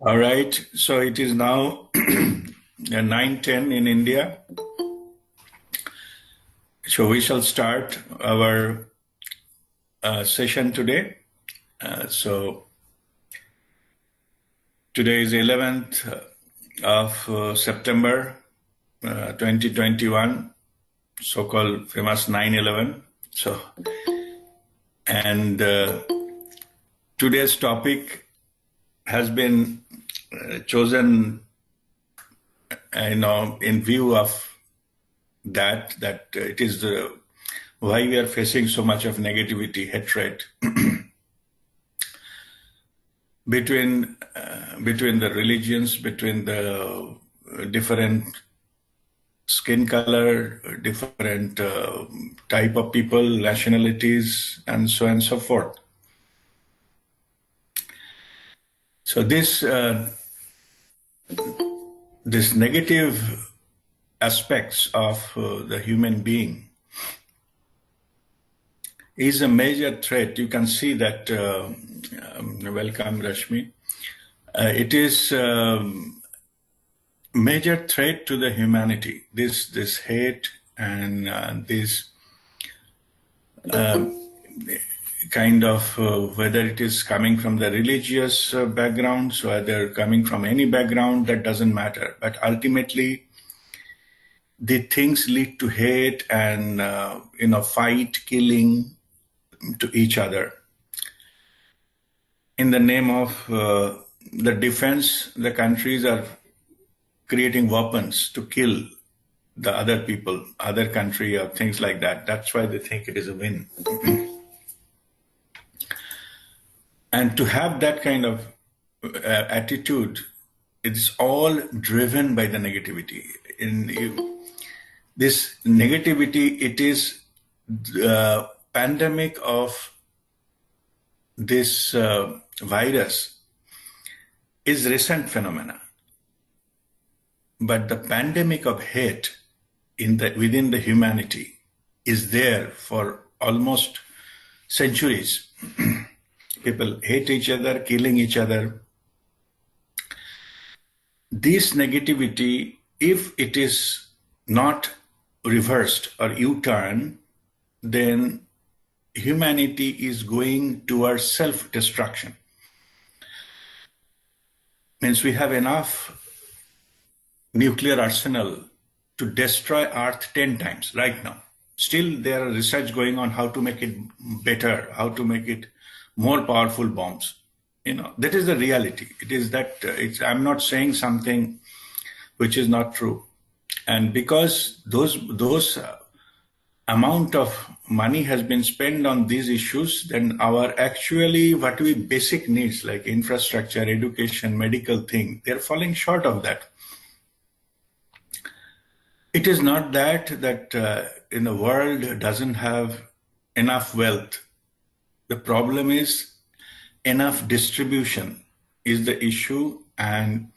All right, so it is now 9:10 in India. So we shall start our session today. So today is 11th of September 2021, so-called famous 9/11. And today's topic has been chosen, in view of that it is why we are facing so much of negativity, hatred between the religions, between the different skin color, different type of people, nationalities, and so on and so forth. So this negative aspects of the human being is a major threat. You can see that. Welcome, Rashmi. It is major threat to the humanity. This hate and this kind of whether it is coming from the religious backgrounds, whether coming from any background, that doesn't matter. But ultimately, the things lead to hate and fight, killing to each other. In the name of the defense, the countries are creating weapons to kill the other people, other country, or things like that. That's why they think it is a win. And to have that kind of attitude, it is all driven by the negativity. This negativity, it is the pandemic of this virus is recent phenomena. But the pandemic of hate within the humanity is there for almost centuries. People hate each other, killing each other. This negativity, if it is not reversed or U-turn, then humanity is going towards self-destruction. Means we have enough nuclear arsenal to destroy Earth 10 times right now. Still, there are research going on how to make it better, how to make it more powerful bombs. That is the reality. It is that I'm not saying something which is not true. And because those amount of money has been spent on these issues, then our actually what we basic needs like infrastructure, education, medical thing, they're falling short of that. It is not that in the world doesn't have enough wealth. The problem is enough distribution is the issue, and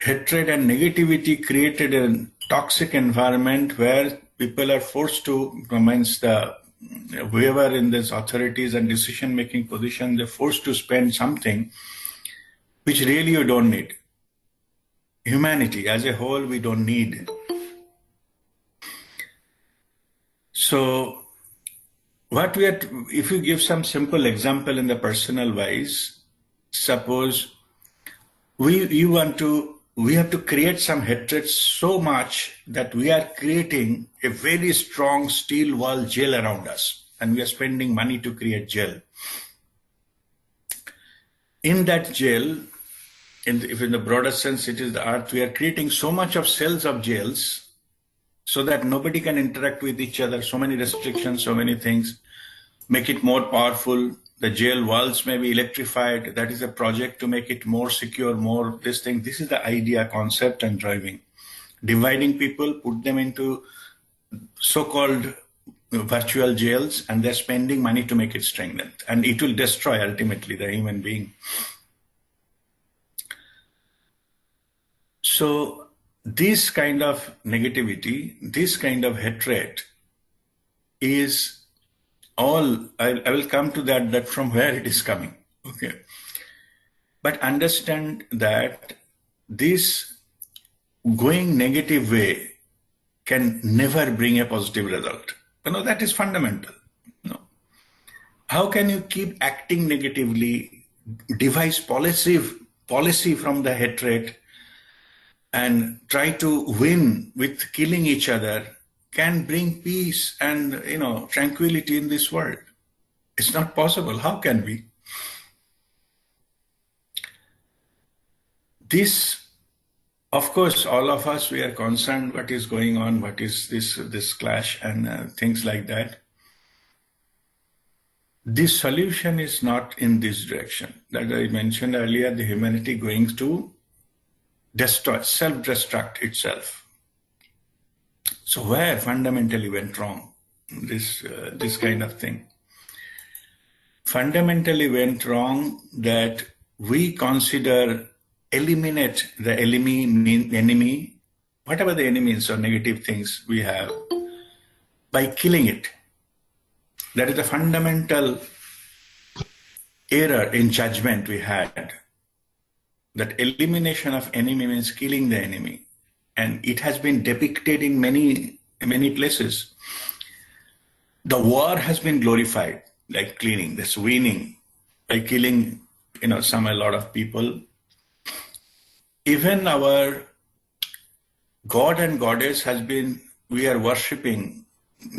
hatred and negativity created a toxic environment where people are forced to commence whoever in these authorities and decision-making position, they're forced to spend something which really you don't need. Humanity as a whole, we don't need. So if you give some simple example in the personal wise, suppose we have to create some hatred so much that we are creating a very strong steel wall jail around us, and we are spending money to create jail. In that jail, if in the broader sense it is the earth, we are creating so much of cells of jails so that nobody can interact with each other, so many restrictions, so many things, make it more powerful. The jail walls may be electrified. That is a project to make it more secure, more this thing. This is the idea, concept, and driving. Dividing people, put them into so-called virtual jails, and they're spending money to make it strengthened. And it will destroy ultimately the human being. So this kind of negativity, this kind of hatred is all, I will come to that from where it is coming. Okay. But understand that this going negative way can never bring a positive result. That is fundamental. How can you keep acting negatively, devise policy from the hatred, and try to win with killing each other can bring peace and tranquility in this world? It's not possible. How can we? This, of course, all of us, we are concerned what is going on, what is this clash and things like that. This solution is not in this direction. That I mentioned earlier, the humanity going to destroy, self-destruct itself. So where fundamentally went wrong, this kind of thing? Fundamentally went wrong that we consider eliminate the enemy, whatever the enemies or negative things we have, by killing it. That is the fundamental error in judgment we had. That elimination of enemy means killing the enemy. And it has been depicted in many places. The war has been glorified, like cleaning, this winning, by killing, a lot of people. Even our God and Goddess we are worshipping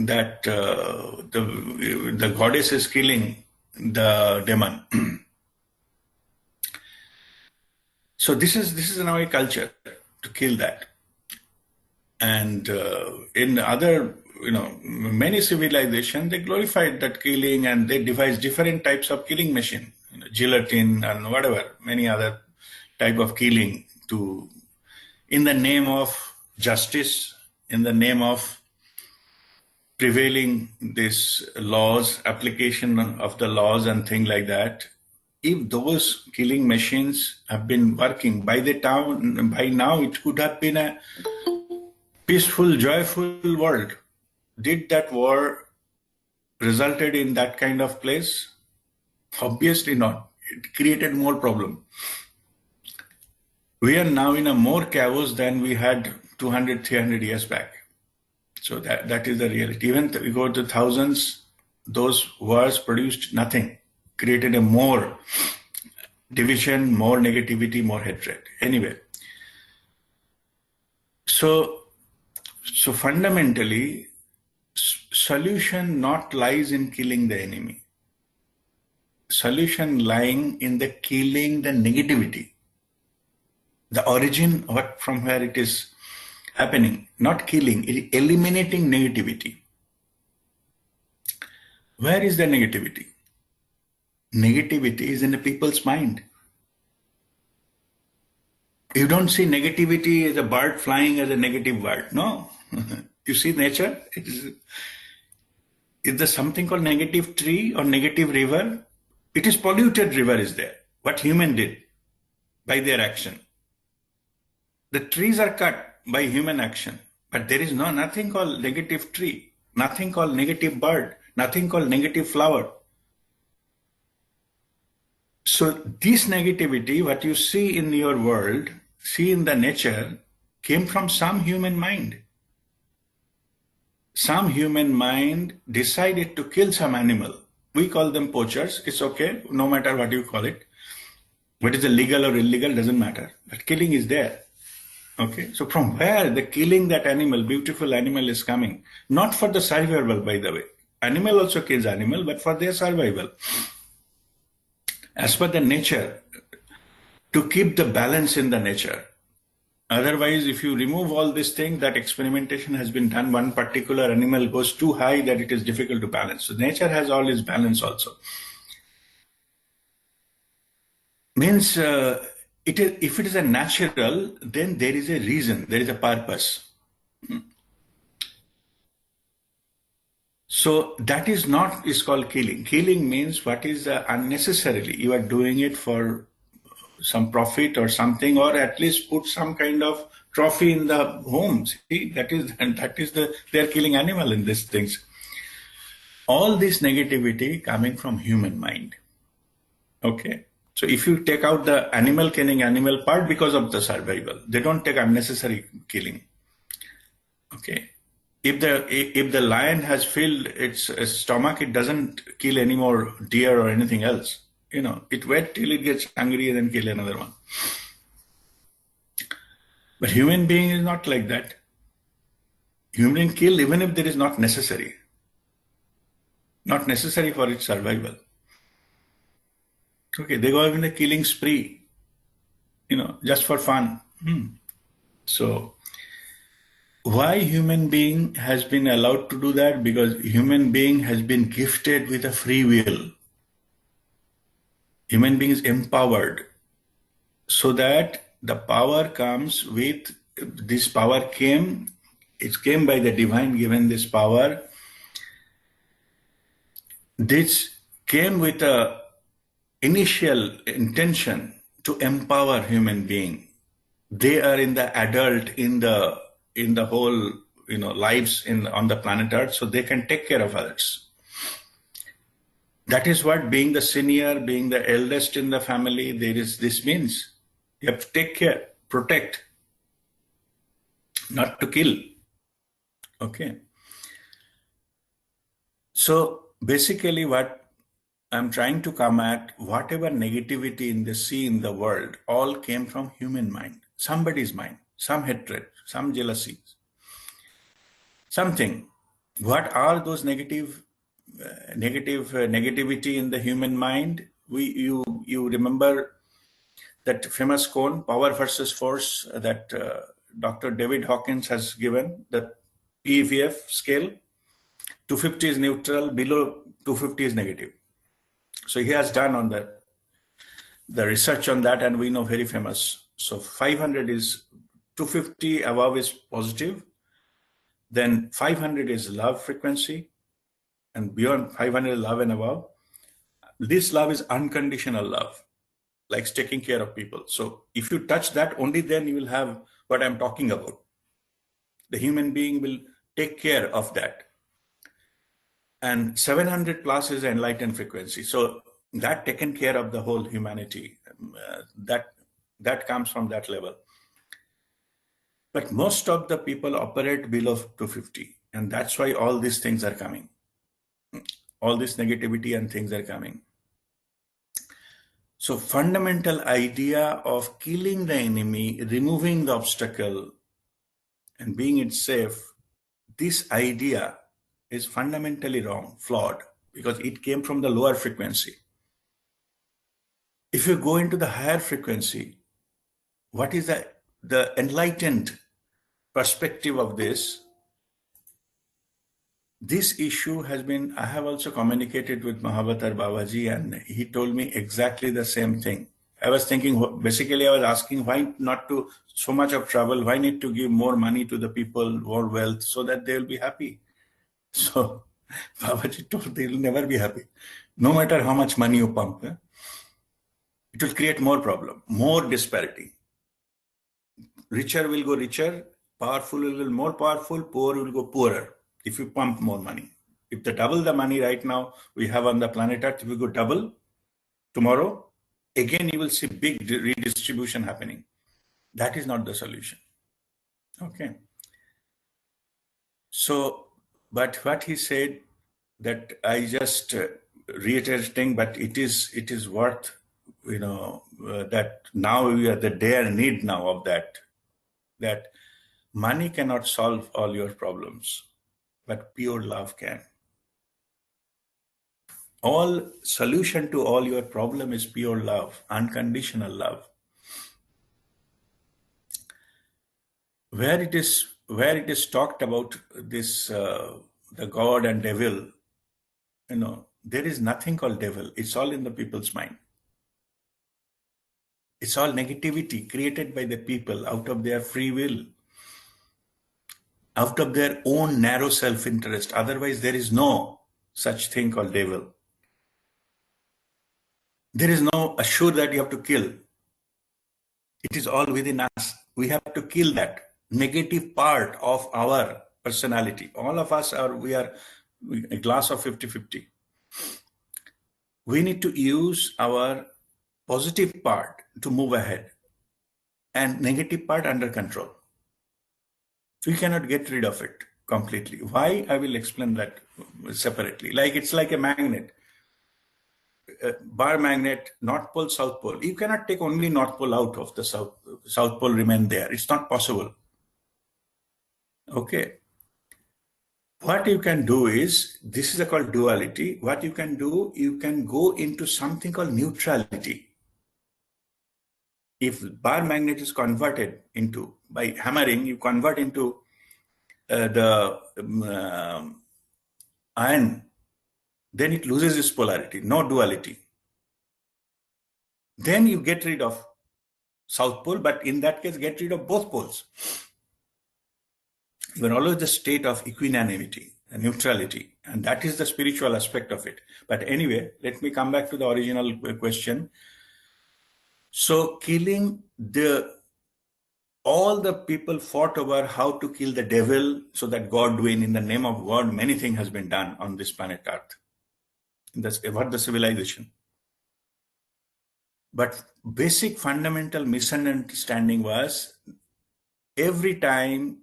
that the goddess is killing the demon. So this is now a culture to kill that. And in other, many civilizations, they glorified that killing and they devised different types of killing machine, guillotine and whatever, many other type of killing in the name of justice, in the name of prevailing these laws, application of the laws and things like that. If those killing machines have been working by now, it could have been a peaceful, joyful world. Did that war resulted in that kind of place? Obviously not. It created more problem. We are now in a more chaos than we had 200, 300 years back. So that is the reality. Even we go to thousands, those wars produced nothing, created a more division, more negativity, more hatred. Anyway, so fundamentally, solution not lies in killing the enemy. Solution lying in the killing the negativity. The origin from where it is happening, not killing, eliminating negativity. Where is the negativity? Negativity is in the people's mind. You don't see negativity as a bird flying as a negative bird. No. You see nature? Is there something called negative tree or negative river? It is polluted river is there. What human did by their action. The trees are cut by human action, but there is nothing called negative tree, nothing called negative bird, nothing called negative flower. So this negativity, what you see in your world, see in the nature, came from some human mind. Some human mind decided to kill some animal. We call them poachers. It's okay, no matter what you call it. What is legal or illegal doesn't matter. But killing is there. Okay, so from where the killing that animal, beautiful animal is coming? Not for the survival, by the way. Animal also kills animal, but for their survival. As per the nature, to keep the balance in the nature. Otherwise, if you remove all these things, that experimentation has been done, one particular animal goes too high that it is difficult to balance. So nature has all its balance also. Means if it is a natural, then there is a reason, there is a purpose. So that is called killing. Killing means what is unnecessarily. You are doing it for some profit or something, or at least put some kind of trophy in the home. See, they're killing animal in these things. All this negativity coming from human mind. Okay. So if you take out the animal killing animal part because of the survival, they don't take unnecessary killing. Okay. If the lion has filled its stomach, it doesn't kill any more deer or anything else. It wait till it gets hungry and then kill another one. But human being is not like that. Human being kill even if there is not necessary for its survival. Okay, they go in a killing spree, just for fun. So why human being has been allowed to do that? Because human being has been gifted with a free will. Human being is empowered, so that the power comes with, this power came, it came by the divine given this power. This came with a initial intention to empower human being. They are in the adult in the whole lives on the planet Earth, so they can take care of others. That is what being the senior, being the eldest in the family, this means. You have to take care, protect, not to kill. Okay. So basically what I'm trying to come at, whatever negativity in the sea in the world, all came from human mind, somebody's mind, some hatred, some jealousy, something. What are those negativity in the human mind? You remember that famous quote, power versus force, that Dr. David Hawkins has given, the PEVF scale. 250 is neutral, below 250 is negative. So he has done on the research on that, and we know very famous. So 500 is 250, above is positive. Then 500 is love frequency, and beyond 500 is love and above. This love is unconditional love, like taking care of people. So if you touch that, only then you will have what I'm talking about. The human being will take care of that. And 700 plus is enlightened frequency. So that taken care of the whole humanity, that comes from that level. But most of the people operate below 250. And that's why all these things are coming. All this negativity and things are coming. So fundamental idea of killing the enemy, removing the obstacle, and being it safe, this idea is fundamentally wrong, flawed, because it came from the lower frequency. If you go into the higher frequency, what is the enlightened perspective of this? This issue has been, I have also communicated with Mahavatar Babaji, and he told me exactly the same thing. I was thinking, basically I was asking, why not to so much of trouble? Why need to give more money to the people, more wealth, so that they will be happy? So Babaji told they will never be happy. No matter how much money you pump, it will create more problem, more disparity. Richer will go richer, powerful will go more powerful, poor will go poorer if you pump more money. If they double the money right now we have on the planet Earth, if we go double tomorrow, again you will see big redistribution happening. That is not the solution. Okay. So, but what he said, that I just reiterating, but it is worth, that now we are the dire need now of that money cannot solve all your problems, but pure love can. All solution to all your problem is pure love, unconditional love. Where it is talked about this, the God and devil, there is nothing called devil. It's all in the people's mind. It's all negativity created by the people out of their free will, out of their own narrow self-interest. Otherwise, there is no such thing called devil. There is no assure that you have to kill. It is all within us. We have to kill that negative part of our personality. All of us we are a glass of 50-50. We need to use our positive part to move ahead and negative part under control. We cannot get rid of it completely. Why? I will explain that separately. Like it's like a magnet, bar magnet, North Pole, South Pole. You cannot take only North Pole out of the South Pole remain there. It's not possible. Okay. What you can do is, this is called duality. What you can do, you can go into something called neutrality. If bar magnet is converted into, by hammering, you convert into the iron, then it loses its polarity, no duality. Then you get rid of South Pole, but in that case, get rid of both poles. You are always the state of equanimity and neutrality, and that is the spiritual aspect of it. But anyway, let me come back to the original question. So killing all the people fought over how to kill the devil so that God win. In the name of God, many things has been done on this planet Earth. That's about the civilization. But basic fundamental misunderstanding was, every time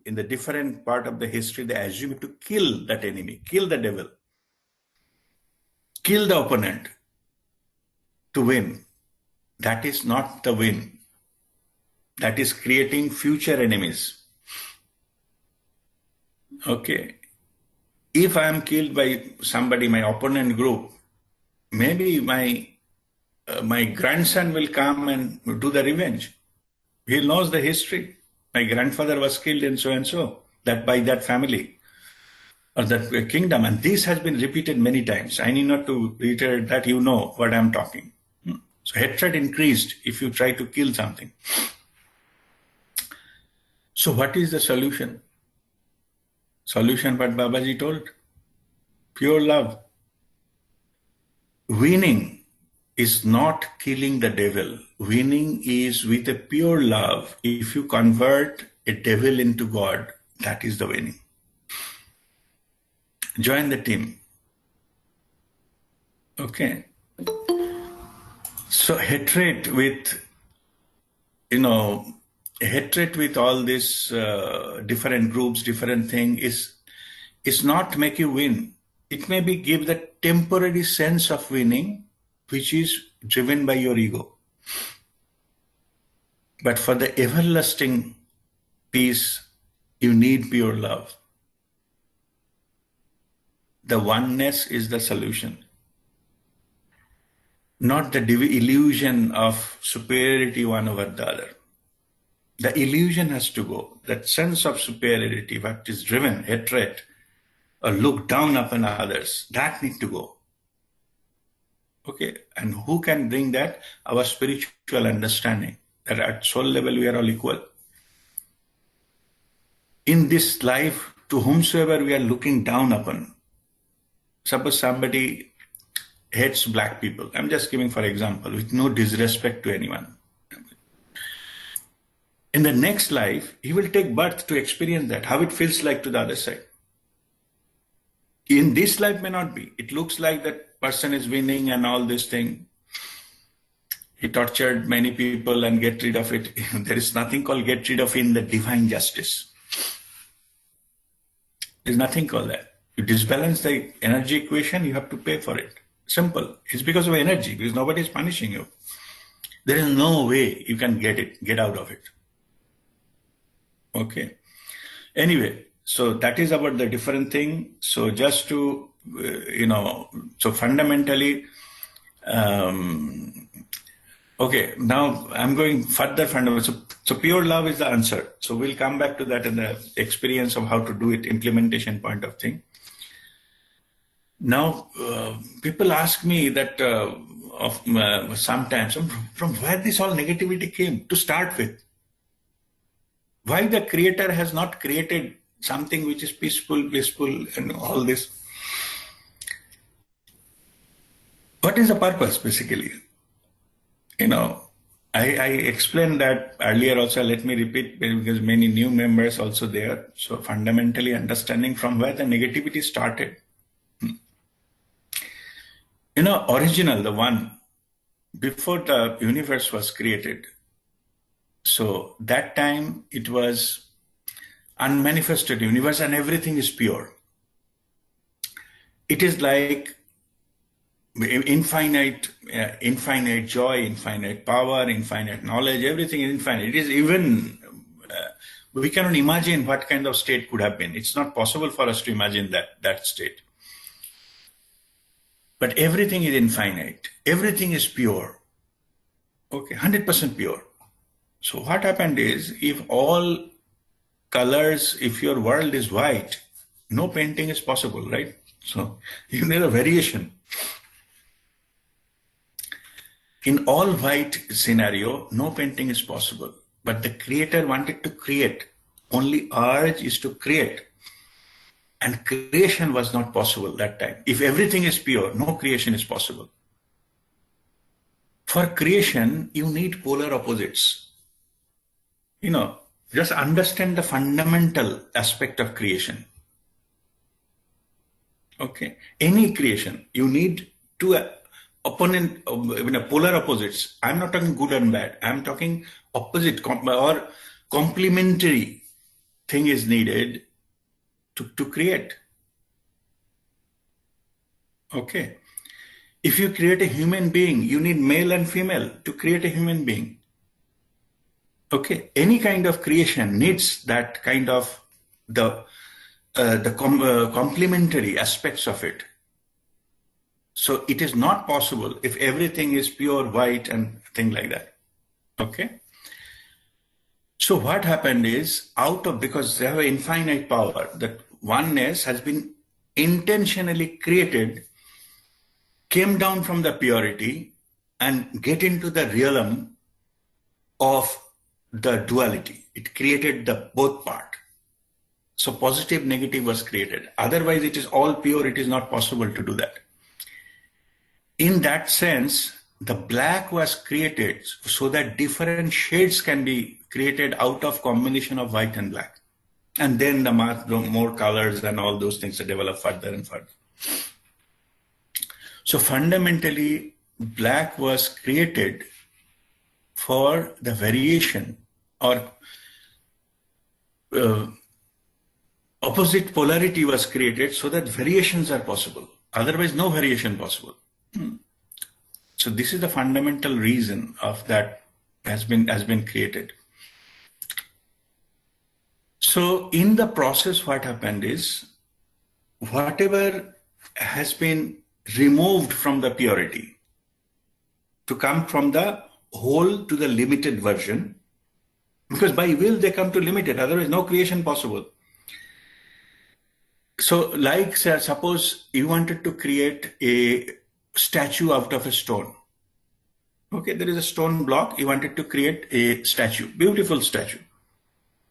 in the different part of the history, they assume to kill that enemy, kill the devil, kill the opponent to win. That is not the win. That is creating future enemies. Okay. If I am killed by somebody, my opponent group, maybe my grandson will come and do the revenge. He knows the history. My grandfather was killed in so-and-so, that by that family or that kingdom. And this has been repeated many times. I need not to reiterate that, you know what I'm talking. So hatred increased if you try to kill something. So what is the solution? Solution what Babaji told? Pure love. Winning is not killing the devil. Winning is with a pure love. If you convert a devil into God, that is the winning. Join the team. Okay. So hatred with, hatred with all these different groups, different thing is not make you win. It may be give the temporary sense of winning, which is driven by your ego. But for the everlasting peace, you need pure love. The oneness is the solution. Not the illusion of superiority one over the other. The illusion has to go. That sense of superiority, what is driven, hatred, or look down upon others, that need to go. Okay, and who can bring that? Our spiritual understanding, that at soul level we are all equal. In this life, to whomsoever we are looking down upon, suppose somebody hates black people, I'm just giving for example, with no disrespect to anyone. In the next life, he will take birth to experience that, how it feels like to the other side. In this life may not be. It looks like that person is winning and all this thing. He tortured many people and get rid of it. There is nothing called get rid of in the divine justice. There's nothing called that. You disbalance the energy equation, you have to pay for it. Simple. It's because of energy, because nobody is punishing you. There is no way you can get out of it. Okay. Anyway, so that is about the different thing. So just to, so fundamentally, okay, now I'm going further fundamental. So pure love is the answer. So we'll come back to that in the experience of how to do it, implementation point of thing. Now, people ask me that sometimes from where this all negativity came to start with. Why the creator has not created something which is peaceful, blissful, and all this? What is the purpose, basically? I explained that earlier also, let me repeat, because many new members also there. So fundamentally understanding from where the negativity started. Original, the one before the universe was created. So that time it was unmanifested universe and everything is pure. It is like infinite joy, infinite power, infinite knowledge, everything is infinite. It is even, we cannot imagine what kind of state could have been. It's not possible for us to imagine that state. But everything is infinite. Everything is pure. Okay, 100% pure. So what happened is, if all colors, if your world is white, no painting is possible, right? So you need a variation. In all white scenario, no painting is possible. But the creator wanted to create. Only urge is to create. And creation was not possible that time. If everything is pure, no creation is possible. For creation, you need polar opposites. Just understand the fundamental aspect of creation. Okay. Any creation, you need two polar opposites. I'm not talking good and bad. I'm talking opposite or complementary thing is needed to create. Okay. If you create a human being, you need male and female to create a human being. Okay. Any kind of creation needs that kind of the complementary aspects of it. So it is not possible if everything is pure white and thing like that. Okay. So what happened is, because they have infinite power, that oneness has been intentionally created, came down from the purity and get into the realm of the duality. It created the both part. So positive, negative was created. Otherwise, it is all pure. It is not possible to do that. In that sense, the black was created so that different shades can be created out of combination of white and black. And then the more colors and all those things develop further and further. So fundamentally, black was created for the variation, or opposite polarity was created so that variations are possible. Otherwise, no variation possible. So this is the fundamental reason of that has been created. So in the process, what happened is, whatever has been removed from the purity to come from the whole to the limited version, because by will they come to limited, otherwise no creation possible. So like, suppose you wanted to create a statue out of a stone. Okay, there is a stone block, you wanted to create a statue, beautiful statue.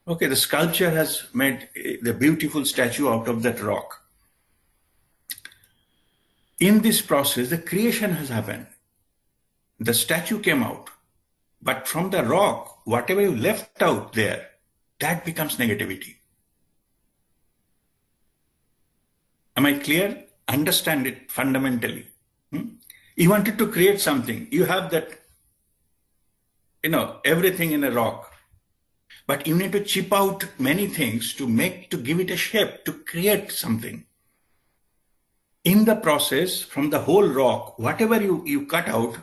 Okay, the sculpture has made the beautiful statue out of that rock. In this process, the creation has happened. The statue came out, but from the rock, whatever you left out there, that becomes negativity. Am I clear? Understand it fundamentally. You wanted to create something. You have that, everything in a rock. But you need to chip out many things to give it a shape, to create something. In the process, from the whole rock, whatever you cut out,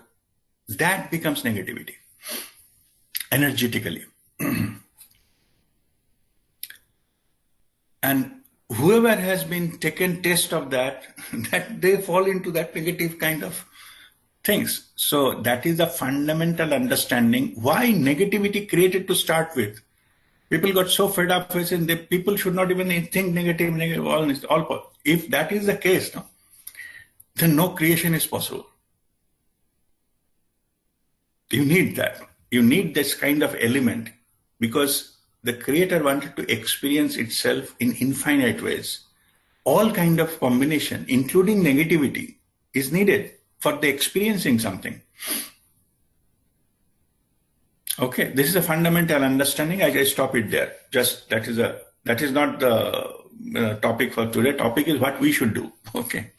that becomes negativity, energetically. And whoever has been taken taste of that they fall into that negative kind of things. So that is the fundamental understanding why negativity created to start with. People got so fed up with it, that people should not even think negative, all. If that is the case, then no creation is possible. You need that. You need this kind of element, because the creator wanted to experience itself in infinite ways. All kind of combination, including negativity, is needed for the experiencing something. Okay, this is a fundamental understanding. I stop it there. Just that is not the topic for today. Topic is what we should do. Okay.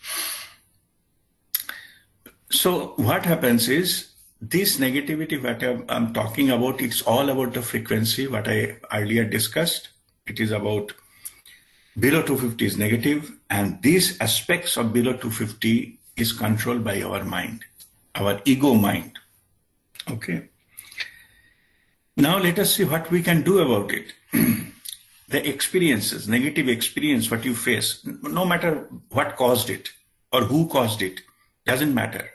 So what happens is, this negativity, what I'm talking about, it's all about the frequency, what I earlier discussed. It is about below 250 is negative, and these aspects of below 250 is controlled by our mind, our ego mind. Okay. Now let us see what we can do about it. The experiences, negative experience, what you face, no matter what caused it or who caused it, doesn't matter.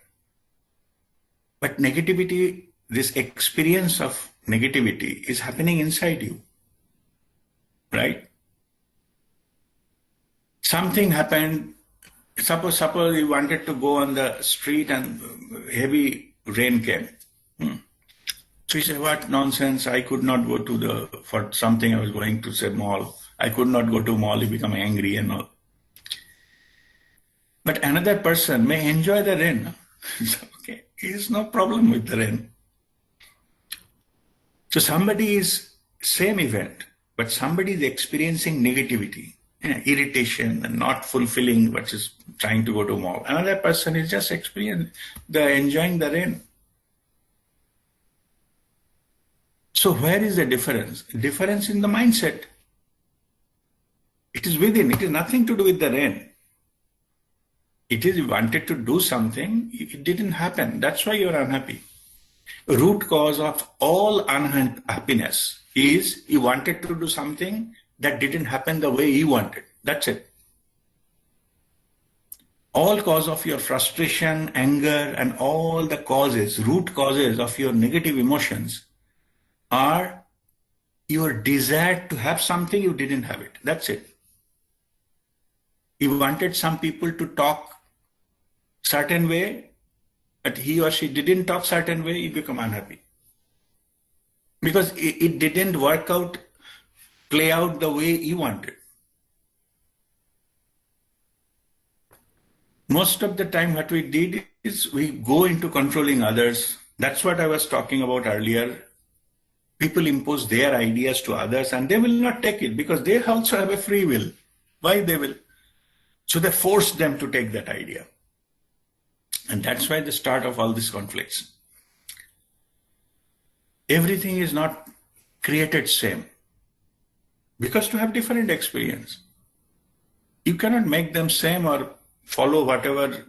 But negativity, this experience of negativity is happening inside you, right? Something happened. Suppose you wanted to go on the street and heavy rain came. So you say, what nonsense, I could not go to for something I was going to say mall. I could not go to mall, you become angry and all. But another person may enjoy the rain. Okay, there's no problem with the rain. So somebody is same event, but somebody is experiencing negativity, irritation and not fulfilling what is trying to go to mall. Another person is just enjoying the rain. So where is the difference? Difference in the mindset. It is within. It is nothing to do with the rain. It is you wanted to do something, it didn't happen. That's why you're unhappy. Root cause of all unhappiness is you wanted to do something that didn't happen the way you wanted. That's it. All cause of your frustration, anger, and all the causes, root causes of your negative emotions are your desire to have something you didn't have it. That's it. You wanted some people to talk certain way, but he or she didn't talk certain way, you become unhappy. Because it didn't work out, play out the way you wanted. Most of the time what we did is we go into controlling others. That's what I was talking about earlier. People impose their ideas to others and they will not take it because they also have a free will. Why they will? So they force them to take that idea. And that's why the start of all these conflicts. Everything is not created same. Because to have different experience, you cannot make them same or follow whatever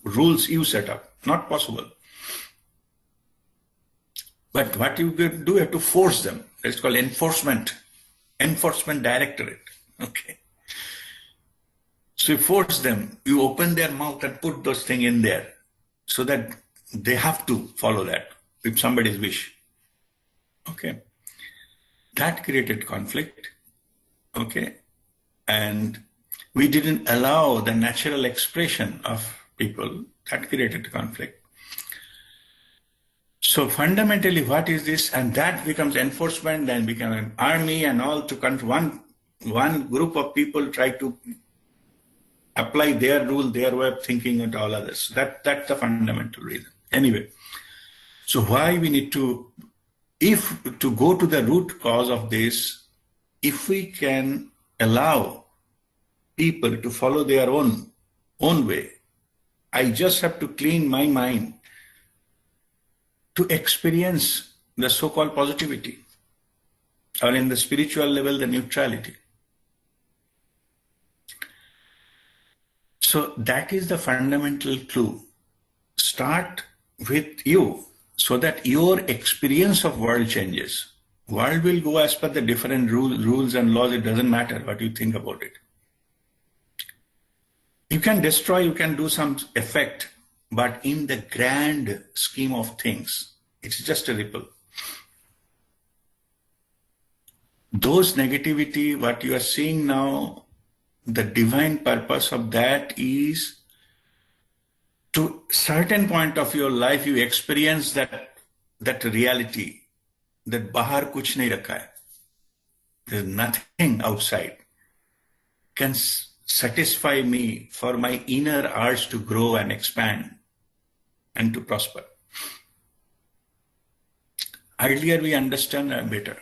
rules you set up. Not possible. But what you can do, you have to force them. It's called enforcement directorate. Okay. So you force them, you open their mouth and put those things in there so that they have to follow that if somebody's wish. Okay. That created conflict. Okay. And we didn't allow the natural expression of people. That created conflict. So fundamentally, what is this? And that becomes enforcement, then become an army and all to one group of people try to apply their rule, their way of thinking and all others. That's the fundamental reason. Anyway, so why we need to go to the root cause of this, if we can allow people to follow their own way, I just have to clean my mind to experience the so-called positivity, or in the spiritual level, the neutrality. So that is the fundamental clue. Start with you so that your experience of world changes. World will go as per the different rules and laws. It doesn't matter what you think about it. You can destroy, you can do some effect, but in the grand scheme of things, it's just a ripple. Those negativity, what you are seeing now, the divine purpose of that is to certain point of your life, you experience that reality, that bahar kuch nahi rakha hai. There's nothing outside can satisfy me for my inner urge to grow and expand and to prosper. Earlier we understand better.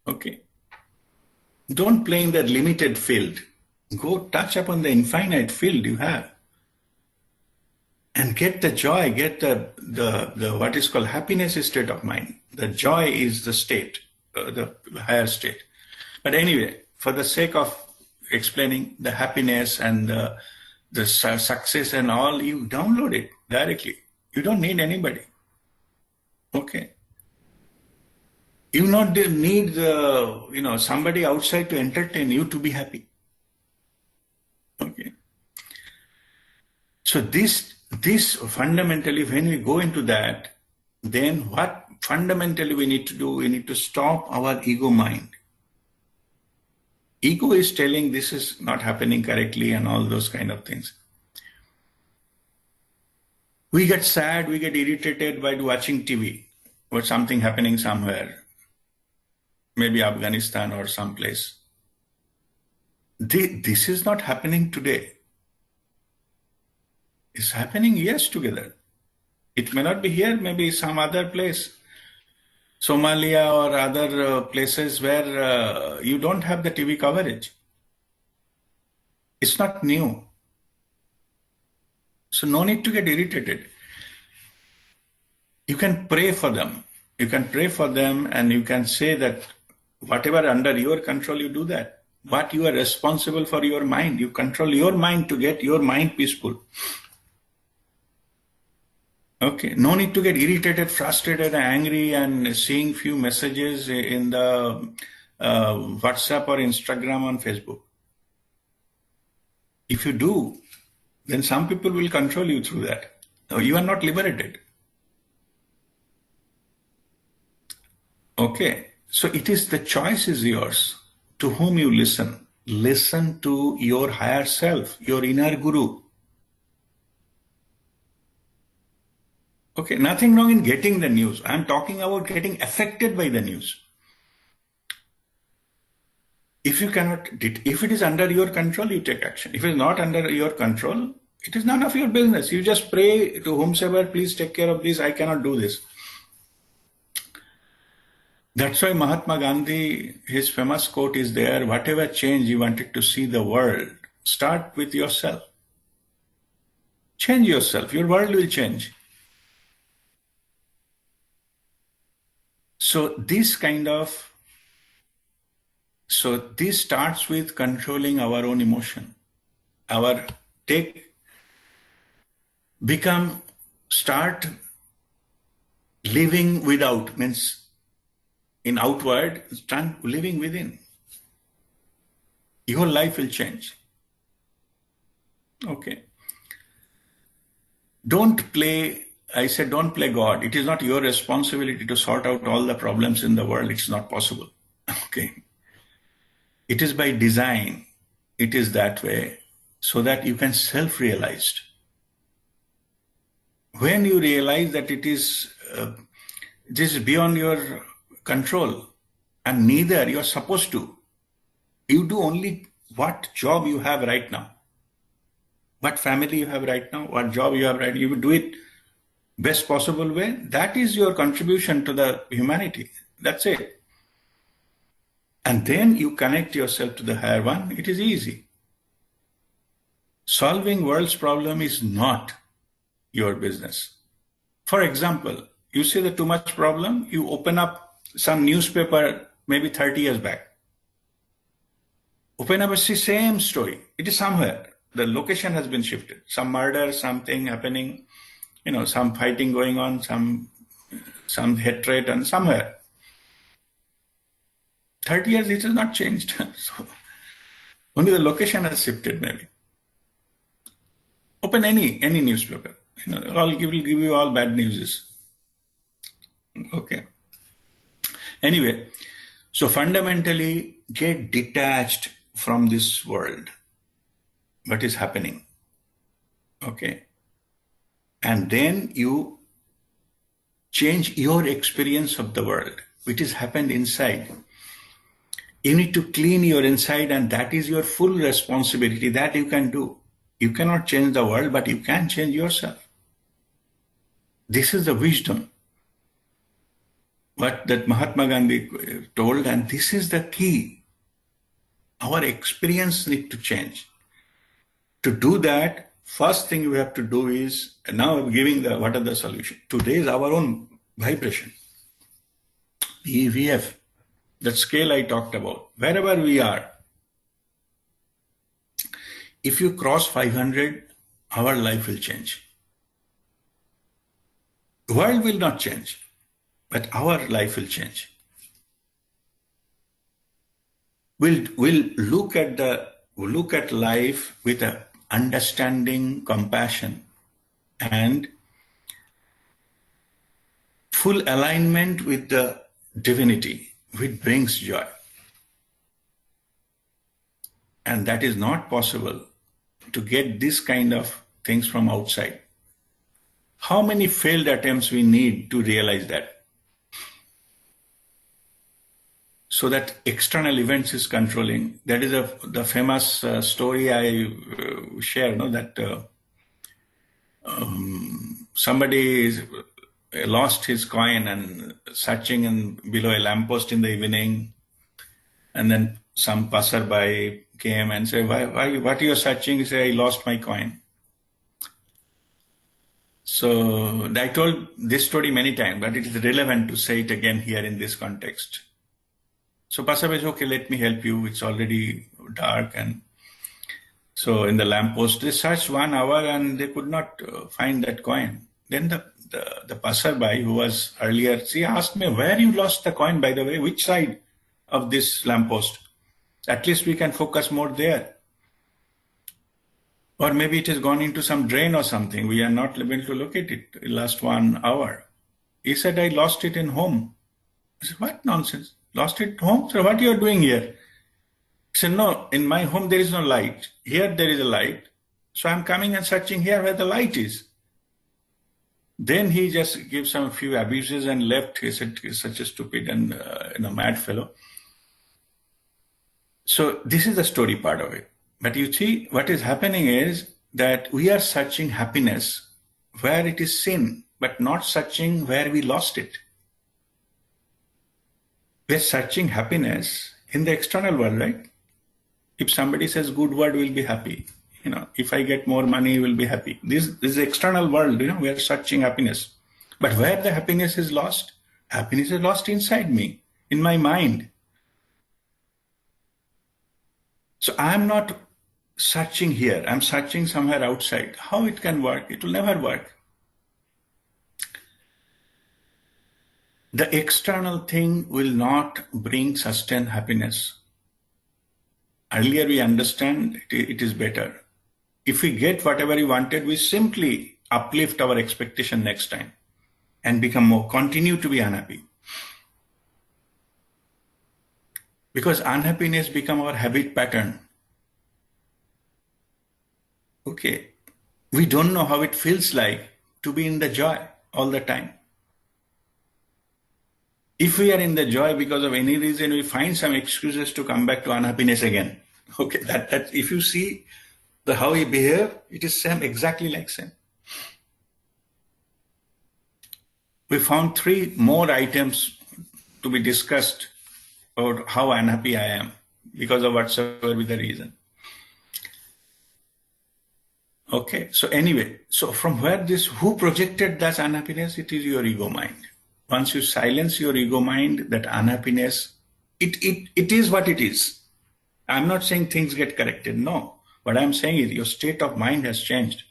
Okay. Don't play in the limited field. Go touch upon the infinite field you have. and get the joy, get the what is called happiness state of mind. The joy is the state, the higher state. But anyway, for the sake of explaining the happiness and the success and all, you download it directly. You don't need anybody. Okay. You not need somebody outside to entertain you to be happy. Okay. So this fundamentally, when we go into that, then what fundamentally we need to do, we need to stop our ego mind. Ego is telling this is not happening correctly and all those kind of things. We get sad, we get irritated by watching TV or something happening somewhere, maybe Afghanistan or someplace. This is not happening today. It's happening years together. It may not be here, maybe some other place, Somalia or other places where you don't have the TV coverage. It's not new. So no need to get irritated. You can pray for them. You can pray for them and you can say that whatever under your control, you do that. But you are responsible for your mind. You control your mind to get your mind peaceful. Okay, no need to get irritated, frustrated, angry, and seeing few messages in the WhatsApp or Instagram on Facebook. If you do, then some people will control you through that. No, you are not liberated. Okay, so it is the choice is yours to whom you listen. Listen to your higher self, your inner guru. Okay, nothing wrong in getting the news. I'm talking about getting affected by the news. If you cannot, if it is under your control, you take action. If it is not under your control, it is none of your business. You just pray to whomsoever, please take care of this. I cannot do this. That's why Mahatma Gandhi, his famous quote is there, whatever change you wanted to see the world, start with yourself. Change yourself, your world will change. So this starts with controlling our own emotion. Start living without, means in outward, start living within. Your life will change. Okay. Don't play God. It is not your responsibility to sort out all the problems in the world. It's not possible. Okay. It is by design. It is that way so that you can self-realize. When you realize that this is beyond your control and neither you're supposed to, you do only what job you have right now, what family you have right now, what job you have right now, you will do it best possible way. That is your contribution to the humanity. That's it. And then you connect yourself to the higher one. It is easy. Solving world's problem is not your business. For example, you see the too much problem, you open up some newspaper maybe 30 years back. Open up and see same story. It is somewhere. The location has been shifted. Some murder, something happening, some fighting going on, some hatred and somewhere. 30 years it has not changed. So only the location has shifted maybe. Open any newspaper. All will give you all bad news. Okay. Anyway, so fundamentally get detached from this world. What is happening? Okay. And then you change your experience of the world, which has happened inside. You need to clean your inside, and that is your full responsibility. That you can do. You cannot change the world, but you can change yourself. This is the wisdom. What that Mahatma Gandhi told, and this is the key. Our experience needs to change. To do that, first thing we have to do is, now I'm giving what are the solution? Today is our own vibration. EVF, that scale I talked about, wherever we are, if you cross 500, our life will change. The world will not change, but our life will change. We'll look at life with a understanding, compassion, and full alignment with the divinity, which brings joy. And that is not possible to get this kind of things from outside. How many failed attempts we need to realize that? So that external events is controlling. That is the famous story I share, that somebody lost his coin and searching below a lamppost in the evening, and then some passerby came and said, "Why? What are you searching?" He said, "I lost my coin." So I told this story many times, but it is relevant to say it again here in this context. So passerby said, "Okay, let me help you. It's already dark." And so in the lamppost, they searched 1 hour and they could not find that coin. Then the passerby who was earlier, she asked me, "Where you lost the coin, by the way? Which side of this lamppost? At least we can focus more there. Or maybe it has gone into some drain or something. We are not able to locate it in last 1 hour." He said, "I lost it in home." I said, "What nonsense? Lost it home? So what you are doing here?" He said, "No, in my home there is no light. Here there is a light. So I'm coming and searching here where the light is." Then he just gave some few abuses and left. He said, "He's such a stupid and mad fellow." So this is the story part of it. But you see, what is happening is that we are searching happiness where it is sin, but not searching where we lost it. We're searching happiness in the external world, right? If somebody says good word, we'll be happy. If I get more money, we'll be happy. This is the external world, we are searching happiness. But where the happiness is lost inside me, in my mind. So I'm not searching here. I'm searching somewhere outside. How it can work? It will never work. The external thing will not bring sustained happiness. Earlier we understand it is better. If we get whatever we wanted, we simply uplift our expectation next time and continue to be unhappy. Because unhappiness become our habit pattern. Okay, we don't know how it feels like to be in the joy all the time. If we are in the joy because of any reason, we find some excuses to come back to unhappiness again. Okay, that if you see how we behave, it is exactly like same. We found 3 more items to be discussed about how unhappy I am because of whatsoever be the reason. Okay, so anyway, so from where who projected that unhappiness? It is your ego mind. Once you silence your ego mind, that unhappiness, it is what it is. I'm not saying things get corrected. No. What I'm saying is your state of mind has changed.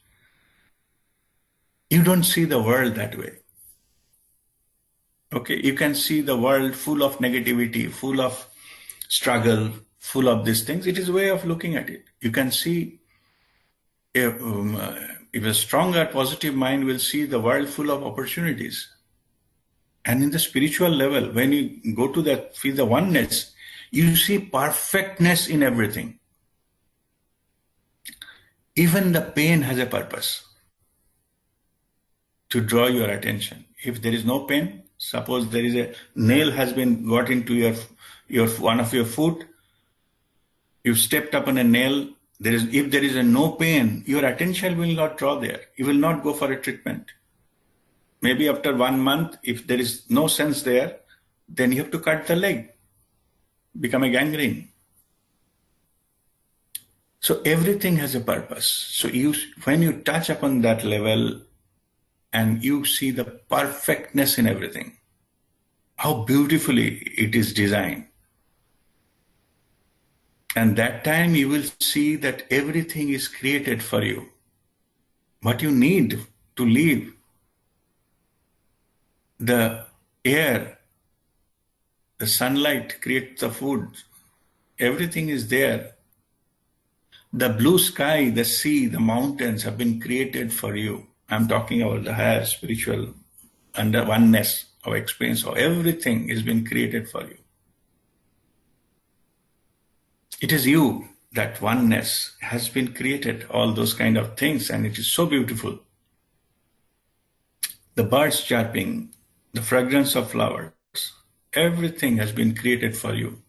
You don't see the world that way. Okay, you can see the world full of negativity, full of struggle, full of these things. It is a way of looking at it. You can see, if a stronger positive mind will see the world full of opportunities. And in the spiritual level, when you go to feel the oneness, you see perfectness in everything. Even the pain has a purpose to draw your attention. If there is no pain, suppose there is a nail has been got into your one of your foot, you've stepped upon a nail. If there is no pain, your attention will not draw there. You will not go for a treatment. Maybe after 1 month, if there is no sense there, then you have to cut the leg, become a gangrene. So everything has a purpose. So when you touch upon that level and you see the perfectness in everything, how beautifully it is designed. And that time you will see that everything is created for you. What you need to live, the air, the sunlight creates the food, everything is there. The blue sky, the sea, the mountains have been created for you. I'm talking about the higher spiritual under oneness of experience. So everything has been created for you. It is you, that oneness has been created, all those kind of things, and it is so beautiful. The birds chirping, the fragrance of flowers, everything has been created for you.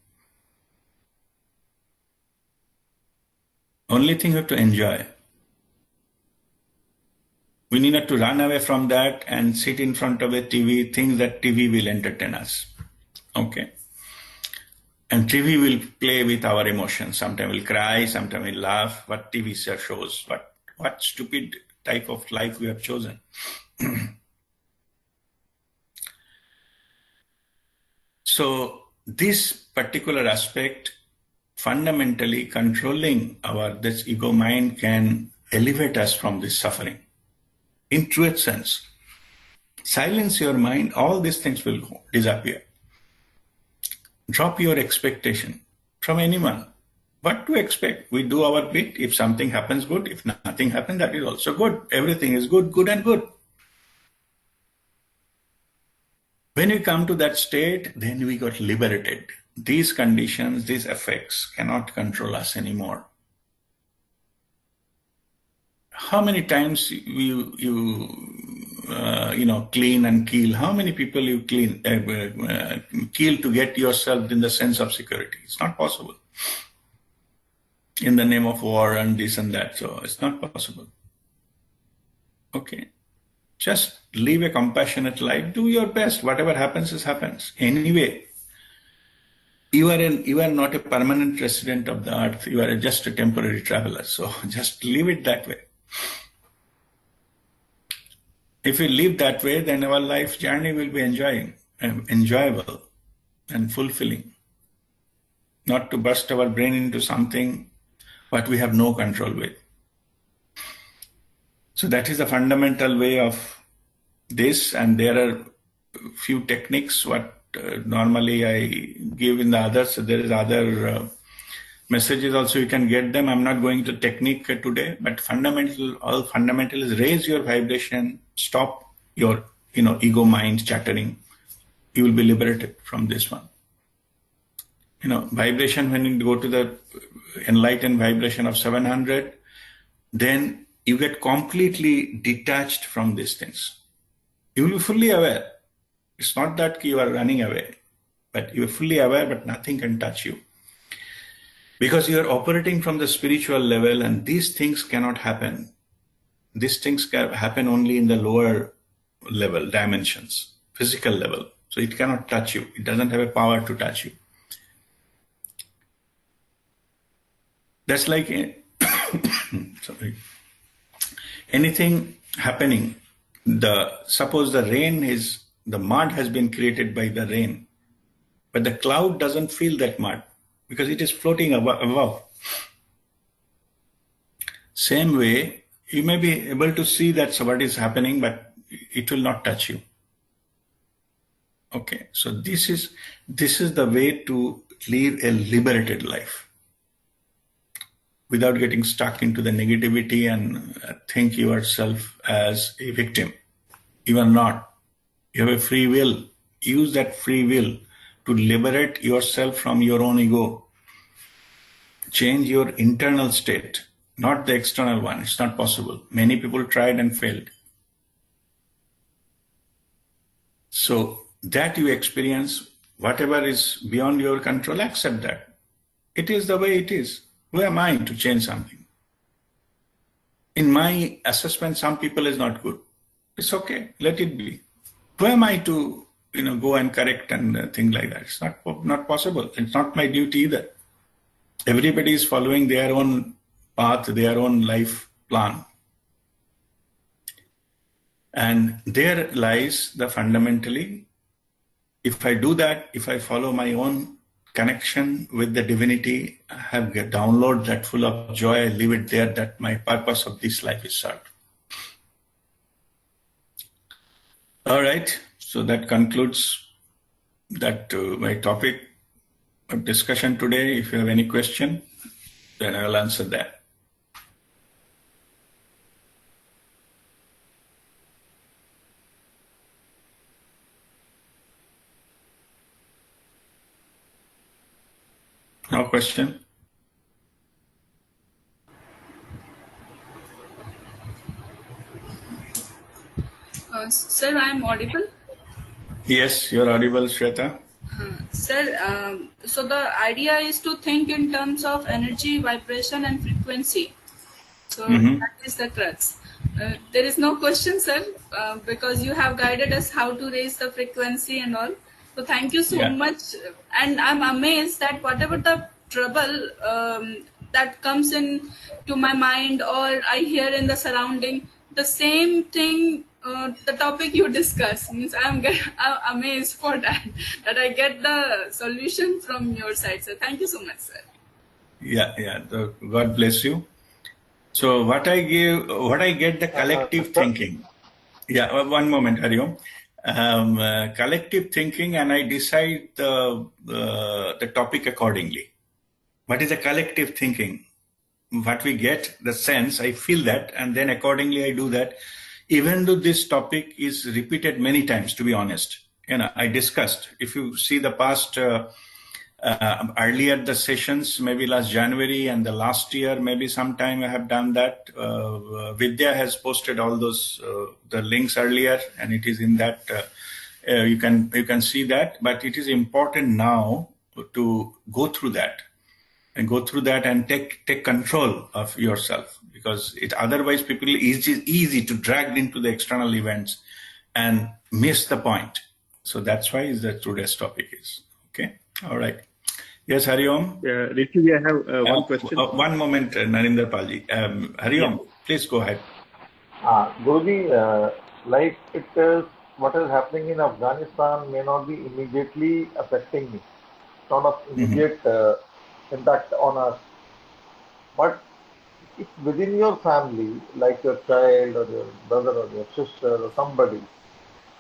Only thing you have to enjoy. We need not to run away from that and sit in front of a TV, think that TV will entertain us. Okay. And TV will play with our emotions. Sometimes we'll cry, sometimes we'll laugh. What TV shows, what stupid type of life we have chosen. So this particular aspect, fundamentally controlling this ego mind, can elevate us from this suffering. In truest sense, silence your mind, all these things will disappear. Drop your expectation from anyone. What to expect? We do our bit. If something happens, good. If nothing happens, that is also good. Everything is good, good and good. When we come to that state, then we got liberated. These conditions, these effects cannot control us anymore. How many times you clean and kill? How many people you kill to get yourself in the sense of security? It's not possible. In the name of war and this and that, so it's not possible. Okay. Just live a compassionate life. Do your best. Whatever happens, happens. Anyway, you are not a permanent resident of the earth. You are just a temporary traveler. So just live it that way. If we live that way, then our life journey will be enjoyable and fulfilling. Not to burst our brain into something what we have no control with. So that is the fundamental way of this, and there are few techniques what normally I give in the others. So there is other messages also, you can get them. I'm not going to technique today, but all fundamental is raise your vibration, stop your ego mind chattering. You will be liberated from this one. Vibration, when you go to the enlightened vibration of 700, then you get completely detached from these things. You will be fully aware. It's not that you are running away, but you are fully aware, but nothing can touch you. Because you are operating from the spiritual level, and these things cannot happen. These things can happen only in the lower level, dimensions, physical level. So it cannot touch you. It doesn't have a power to touch you. That's like sorry. Anything happening. Suppose the mud has been created by the rain, but the cloud doesn't feel that mud because it is floating above. Same way, you may be able to see that what is happening, but it will not touch you. Okay, so this is the way to live a liberated life without getting stuck into the negativity and think yourself as a victim. You are not. You have a free will. Use that free will to liberate yourself from your own ego. Change your internal state, not the external one. It's not possible. Many people tried and failed. So that you experience, whatever is beyond your control, accept that. It is the way it is. Who am I to change something? In my assessment, some people is not good. It's okay. Let it be. Who am I to go and correct and things like that? It's not possible. It's not my duty either. Everybody is following their own path, their own life plan. And there lies the fundamentally, if I do that, if I follow my own connection with the divinity, I have download that full of joy, I leave it there, that my purpose of this life is served. All right, so that concludes that my topic of discussion today. If you have any question, then I will answer that. No question? Sir, I am audible? Yes, you're audible, Shweta. Sir, so the idea is to think in terms of energy, vibration, and frequency. So that is the crux. There is no question, sir, because you have guided us how to raise the frequency and all. So thank you so much. And I'm amazed that whatever the trouble that comes in to my mind or I hear in the surrounding, the same thing, the topic you discuss means I'm amazed for that I get the solution from your side, sir. Thank you so much, sir. Yeah. God bless you. So what I get the collective thinking. Yeah, one moment, Hariom. Collective thinking, and I decide the topic accordingly. What is a collective thinking? What we get, the sense, I feel that, and then accordingly I do that. Even though this topic is repeated many times, to be honest, I discussed. If you see the past earlier the sessions, maybe last January and the last year, maybe sometime I have done that. Vidya has posted all those the links earlier, and it is in that you can see that. But it is important now to go through that and take control of yourself, because it otherwise people easy to drag into the external events and miss the point. So that's why the today's topic is okay. All right. Yes, Hari Om. Rishi, I have one question. One moment, Narinder Palji. Hari Om, please go ahead. Guruji, like it is, what is happening in Afghanistan may not be immediately affecting me. It's not of immediate impact on us. But if within your family, like your child or your brother or your sister or somebody,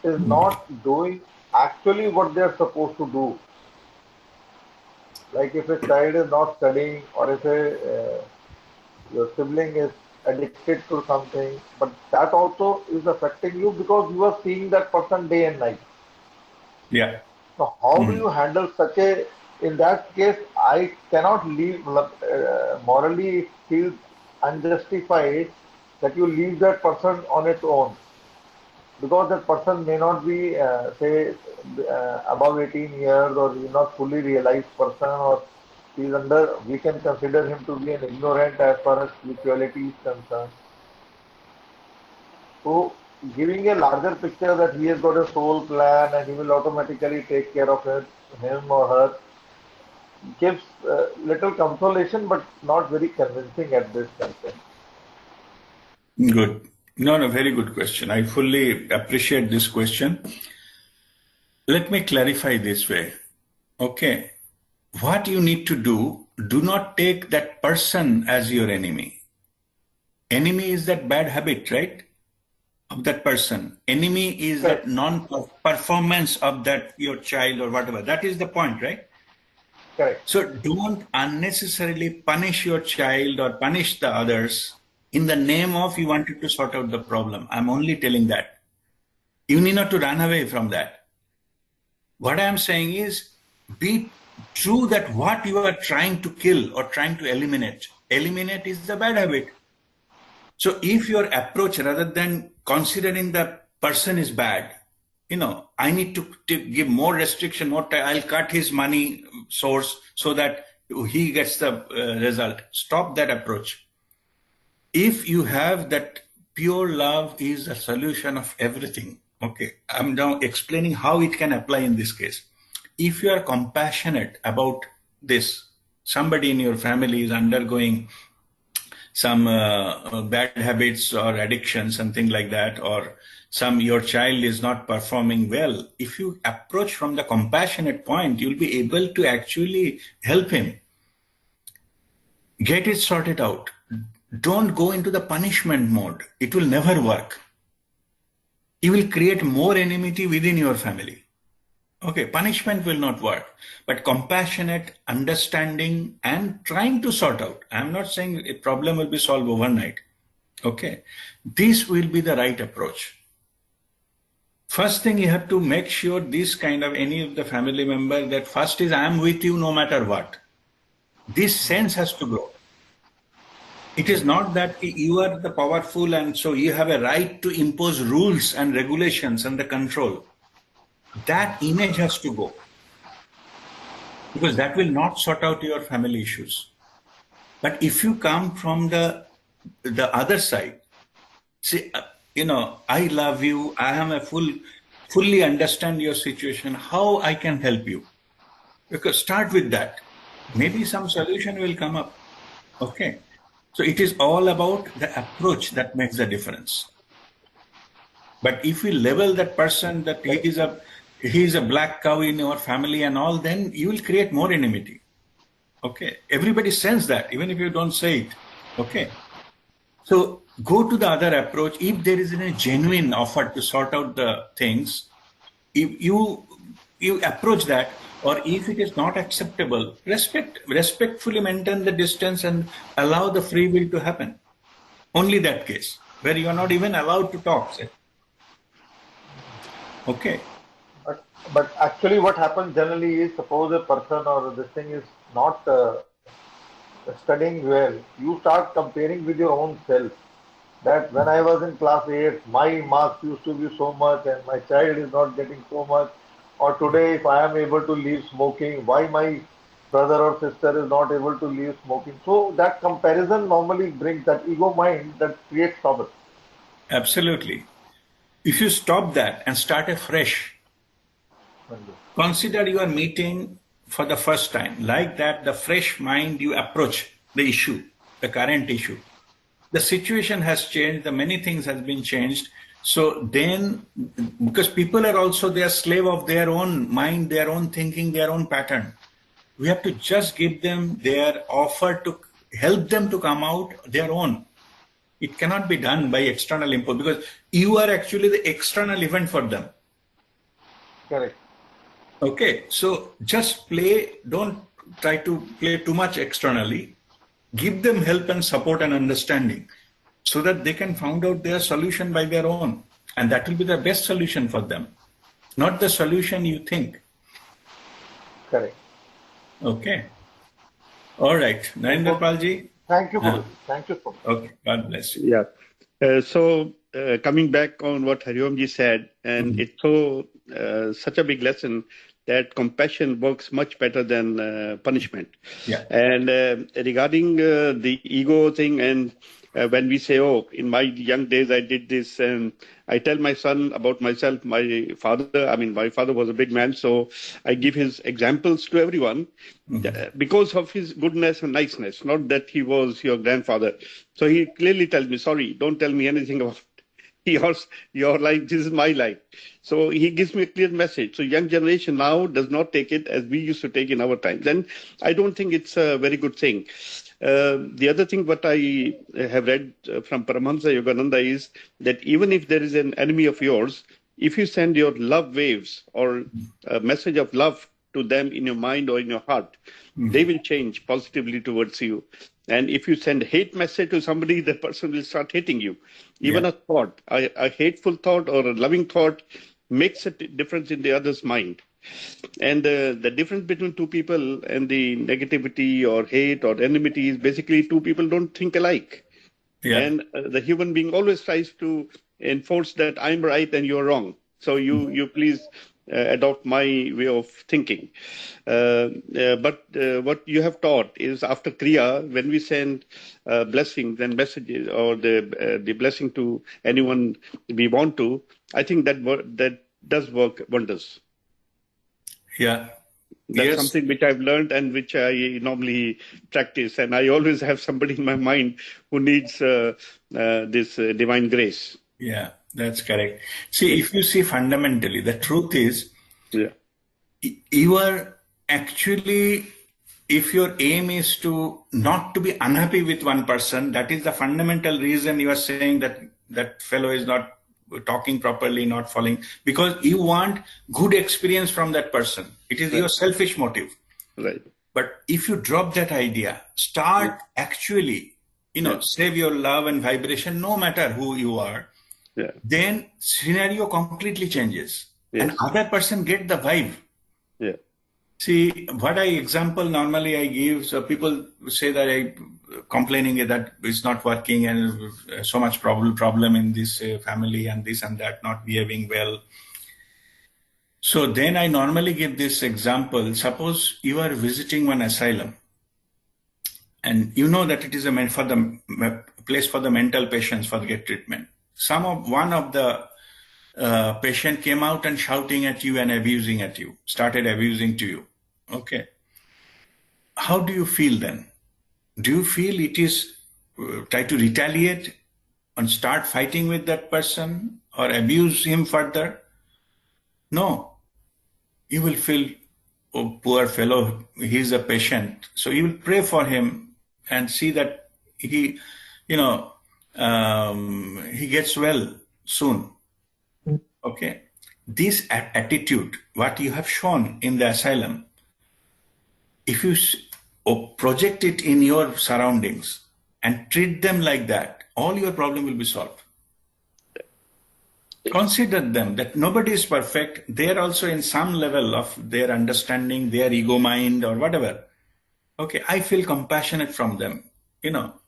is not doing actually what they are supposed to do, like if a child is not studying, or if your sibling is addicted to something, but that also is affecting you because you are seeing that person day and night. Yeah. So how do you handle such a, in that case, I cannot leave, morally it feels unjustified that you leave that person on its own, because that person may not be, say, above 18 years, or is not fully realized person, or he's under, we can consider him to be an ignorant as far as spirituality is concerned. So, giving a larger picture that he has got a soul plan and he will automatically take care of him or her gives little consolation, but not very convincing at this juncture. Good. No, very good question. I fully appreciate this question. Let me clarify this way. Okay. What you need to do not take that person as your enemy. Enemy is that bad habit, right? Of that person. Enemy is that non-performance of that your child or whatever. That is the point, right? Correct. So don't unnecessarily punish your child or punish the others in the name of you wanted to sort out the problem. I'm only telling that. You need not to run away from that. What I am saying is, be true that what you are trying to kill or trying to eliminate is the bad habit. So if your approach, rather than considering the person is bad, I need to give more restriction, more time, I'll cut his money source so that he gets the result. Stop that approach. If you have that pure love is a solution of everything. Okay, I'm now explaining how it can apply in this case. If you are compassionate about this, somebody in your family is undergoing some bad habits or addiction, something like that, or your child is not performing well, if you approach from the compassionate point, you'll be able to actually help him get it sorted out. Don't go into the punishment mode. It will never work. You will create more enmity within your family. Okay, punishment will not work, but compassionate, understanding, and trying to sort out. I'm not saying a problem will be solved overnight. Okay, this will be the right approach. First thing, you have to make sure this kind of any of the family member that first is I am with you no matter what. This sense has to grow. It is not that you are the powerful and so you have a right to impose rules and regulations and the control. That image has to go, because that will not sort out your family issues. But if you come from the other side, say, I love you, I am fully understand your situation, how I can help you. Because start with that. Maybe some solution will come up. Okay. So it is all about the approach that makes the difference. But if we level that person that he is a black cow in your family and all, then you will create more enmity. Okay. Everybody senses that, even if you don't say it. Okay. So go to the other approach. If there is a genuine offer to sort out the things, if you approach that, or if it is not acceptable, respectfully maintain the distance and allow the free will to happen. Only that case where you are not even allowed to talk. Say. Okay. But actually what happens generally is, suppose a person or this thing is not studying well, you start comparing with your own self. That when I was in class 8, my marks used to be so much and my child is not getting so much. Or today, if I am able to leave smoking, why my brother or sister is not able to leave smoking? So that comparison normally brings that ego mind that creates trouble. Absolutely. If you stop that and start afresh, consider you are meeting for the first time. Like that, the fresh mind you approach the issue, the current issue. The situation has changed, the many things has been changed. So then, because people are also, they are slave of their own mind, their own thinking, their own pattern. We have to just give them their offer to help them to come out their own. It cannot be done by external input, because you are actually the external event for them. Correct. Okay, so just play, don't try to play too much externally. Give them help and support and understanding, so that they can find out their solution by their own. And that will be the best solution for them, not the solution you think. Correct. Okay. All right. Narendra Palji. Thank you, Guru. Thank you so much. Okay. God bless you. Yeah. So coming back on what Hariomji said, and it's such a big lesson that compassion works much better than punishment. Yeah. And regarding the ego thing, and when we say, oh, in my young days I did this, and I tell my son about myself, my father was a big man, so I give his examples to everyone because of his goodness and niceness, not that he was your grandfather. So he clearly tells me, sorry, don't tell me anything about your life, this is my life. So he gives me a clear message. So young generation now does not take it as we used to take in our times. And I don't think it's a very good thing. The other thing what I have read from Paramahamsa Yogananda is that even if there is an enemy of yours, if you send your love waves or a message of love to them in your mind or in your heart, they will change positively towards you. And if you send hate message to somebody, the person will start hating you. Even a thought, a hateful thought or a loving thought makes a difference in the other's mind. And the difference between two people and the negativity or hate or enmity is basically two people don't think alike. Yeah. And the human being always tries to enforce that I'm right and you're wrong. So you please adopt my way of thinking. But what you have taught is after Kriya, when we send blessings and messages or the blessing to anyone we want to, I think that does work wonders. Yeah. That's Yes. something which I've learned and which I normally practice. And I always have somebody in my mind who needs this divine grace. Yeah, that's correct. See, if you see fundamentally, the truth is, Yeah. you are actually, if your aim is to not to be unhappy with one person, that is the fundamental reason you are saying that that fellow is not talking properly, not following, because you want good experience from that person. It is your selfish motive. Right. But if you drop that idea, start actually, save your love and vibration, no matter who you are, Yeah. then scenario completely changes. Yes. And other person get the vibe. Yeah. See, what example normally I give, so people say that I complaining that it's not working and so much problem in this family and this and that, not behaving well. So then I normally give this example. Suppose you are visiting one asylum and you know that it is a place for the mental patients for get treatment. One of the patient came out and shouting at you and abusing at you, started abusing to you. Okay. How do you feel then? Do you feel it is try to retaliate and start fighting with that person or abuse him further? No. You will feel, oh, poor fellow, he's a patient. So you will pray for him and see that he gets well soon. Okay. This attitude, what you have shown in the asylum, if you project it in your surroundings and treat them like that, all your problem will be solved. Consider them that nobody is perfect. They are also in some level of their understanding, their ego mind or whatever. Okay, I feel compassionate from them.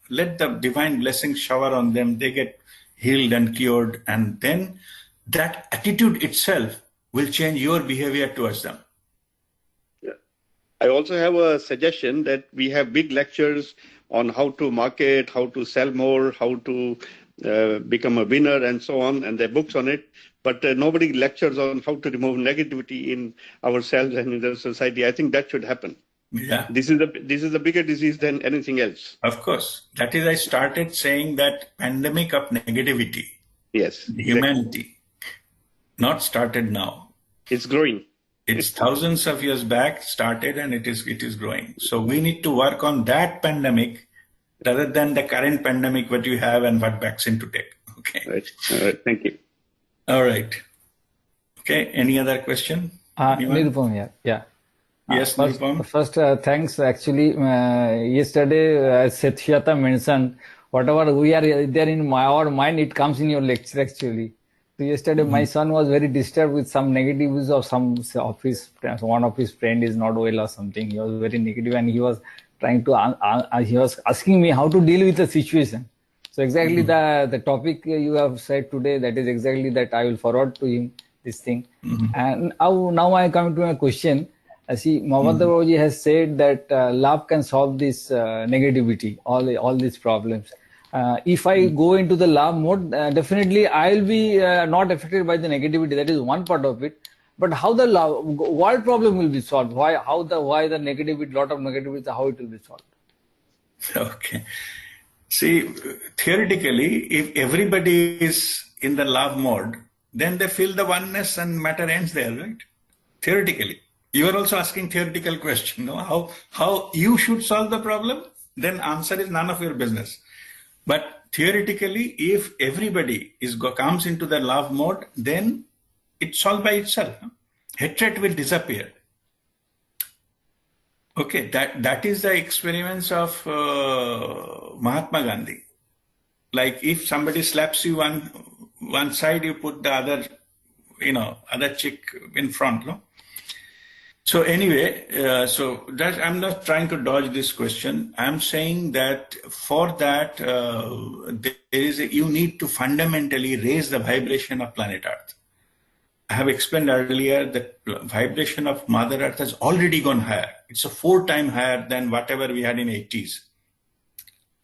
Let the divine blessings shower on them. They get healed and cured. And then that attitude itself will change your behavior towards them. I also have a suggestion that we have big lectures on how to market, how to sell more, how to become a winner and so on, and there are books on it. But nobody lectures on how to remove negativity in ourselves and in the society. I think that should happen. Yeah. This is a bigger disease than anything else. Of course. That is, I started saying that pandemic of negativity. Yes. Humanity. Not started now. It's growing. It's thousands of years back started and it is growing. So we need to work on that pandemic rather than the current pandemic what you have and what vaccine to take. Okay. Right. All right. Thank you. All right. Okay. Any other question? Nirupam here. Yeah. Yes, Nirupam. First, thanks. Actually, yesterday, as Sethyata mentioned, whatever we are there in our mind, it comes in your lecture actually. So yesterday, my son was very disturbed with some negative news of one of his friend is not well or something. He was very negative and he was trying to, he was asking me how to deal with the situation. So exactly the topic you have said today, that is exactly that I will forward to him, this thing. And now I come to my question. See, Mohammad Babaji has said that love can solve this negativity, all these problems. If I go into the love mode, definitely I will be not affected by the negativity. That is one part of it. But how the world problem will be solved? Why the negativity, lot of negativity, how it will be solved? Okay. See, theoretically, if everybody is in the love mode, then they feel the oneness and matter ends there, right? Theoretically. You are also asking theoretical question, no? How you should solve the problem? Then answer is none of your business. But theoretically, if everybody comes into the love mode, then it's solved by itself. Hatred will disappear. Okay, that is the experiments of Mahatma Gandhi. Like if somebody slaps you one side, you put the other cheek in front, no? So anyway, I'm not trying to dodge this question. I'm saying that for that, you need to fundamentally raise the vibration of planet Earth. I have explained earlier that vibration of Mother Earth has already gone higher. It's a 4 times higher than whatever we had in 80s.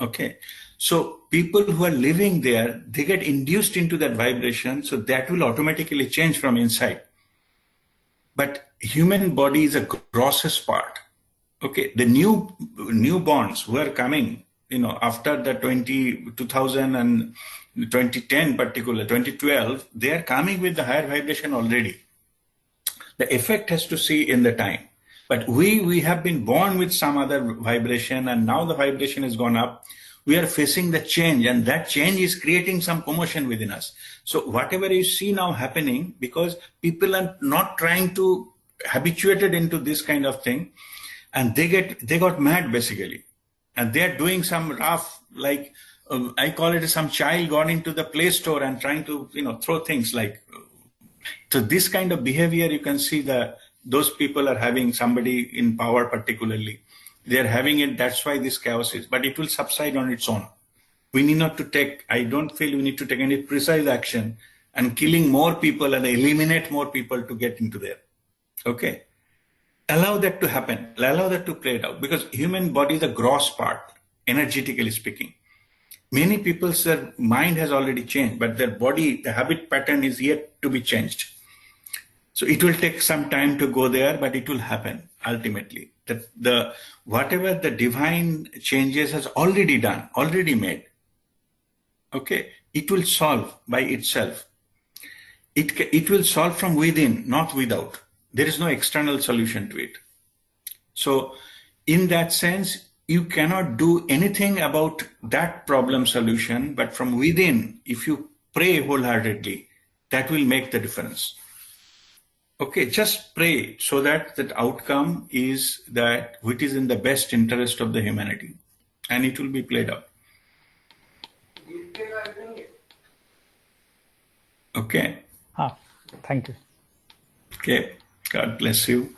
Okay. So people who are living there, they get induced into that vibration. So that will automatically change from inside. But human body is a grossest part. Okay, the newborns who are coming, after the 2000 and 2010, particular 2012, they are coming with the higher vibration already. The effect has to see in the time. But we have been born with some other vibration, and now the vibration has gone up. We are facing the change, and that change is creating some commotion within us. So whatever you see now happening, because people are not trying to habituated into this kind of thing, and they got mad basically, and they are doing some rough, like I call it, some child gone into the Play Store and trying to throw things like. So this kind of behavior, you can see those people are having somebody in power particularly. They are having it. That's why this chaos is. But it will subside on its own. We need not to take. I don't feel we need to take any precise action and killing more people and eliminate more people to get into there. Okay. Allow that to happen. Allow that to play it out, because human body is a gross part, energetically speaking. Many people's mind has already changed, but their body, the habit pattern is yet to be changed. So it will take some time to go there, but it will happen ultimately. The whatever the divine changes has already done, already made. Okay, it will solve by itself. It will solve from within, not without. There is no external solution to it. So in that sense, you cannot do anything about that problem solution, but from within, if you pray wholeheartedly, that will make the difference. Okay, just pray so that the outcome is that which is in the best interest of the humanity, and it will be played out. Okay. Thank you. Okay. God bless you.